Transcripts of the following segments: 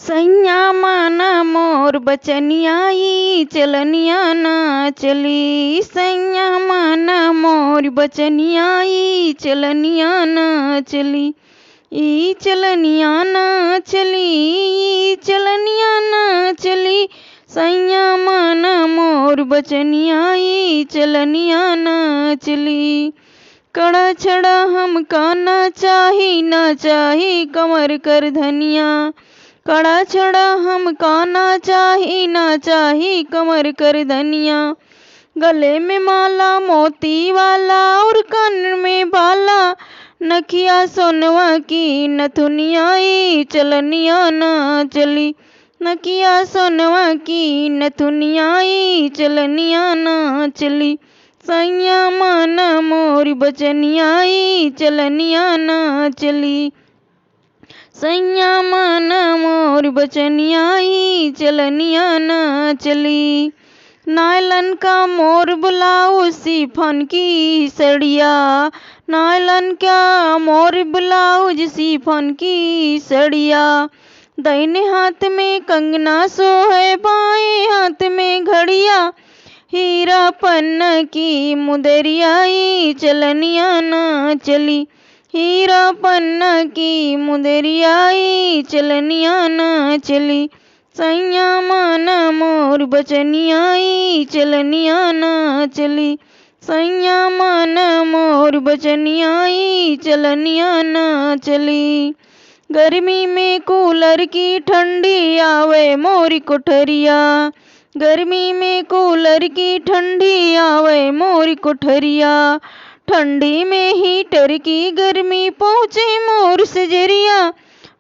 सैया माना मोर बचनियाई चलनिया ना चली। सैया माना मोर बचनियाई चलनिया ना चली। ई चलनिया ना चली, ई चलनिया ना चली। सैया माना मोर बचनियाई चलनिया ना चली। कड़ा छड़ा हमका ना चाही कमर कर धनिया। कड़ा छड़ा हमका ना चाही कमर कर धनिया। गले में माला मोती वाला और कान में बाला, नखिया सोनवा की नथुनियाई चलनिया ना चली। नकिया सोनवा की नथुनियाई चलनिया ना चली। सैया माना मोर बचनियाई चलनिया ना चली। सैया माना मोर बचनियाई चलनिया ना चली। नायलन का मोर ब्लाउज शिफॉन की सड़िया। नायलन का मोर ब्लाउज शिफॉन की सड़िया। दाहिने हाथ में कंगना सोहे, बाएं हाथ में घड़िया। हीरा पन्ना की मुदरियाई चलनिया ना चली। हीरा पन्ना की मुदरियाई चलनिया ना चली। सैया माना मोर बचनियाई चलनिया ना चली। सैया माना मोर बचनियाई चलनिया ना चली। गर्मी में कूलर की ठंडी आवे मोरी कोठरिया। गर्मी में कूलर की ठंडी आवे मोरी कोठरिया। ठंडी में हीटर की गर्मी पहुँचे मोर सजरिया।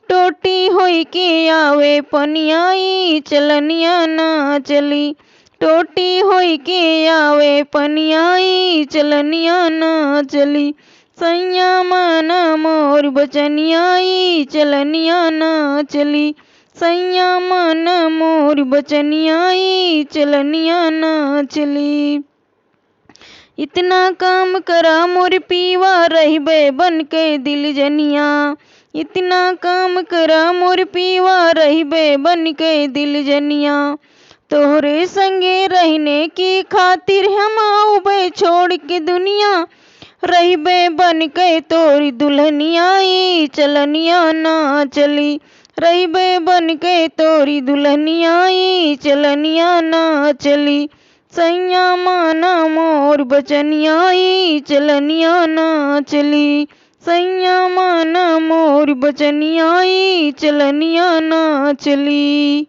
टोटी होई के आवे पनियाई चलनिया ना चली। टोटी होई के आवे पनियाई चलनिया ना चली। सैया माना मोर बचनियाई चलनिया ना चली। सैया माना मोर बचनियाई चलनिया ना चली। इतना काम करा मोर पीवा रहिबे बन के दिल जनिया। इतना काम करा मोर पीवा रहिबे बन के दिल जनिया। तोहरे संगे रहने की खातिर हम आऊबे छोड़ के दुनिया। रहिबे बन के तोरी दुल्हनियाई चलनिया ना चली। रहिबे बन के तोरी दुल्हनियाई चलनिया ना चली। सैया माना मोर बचनियाई चलनिया ना चली। सैया माना मोर बचनियाई चलनिया ना चली।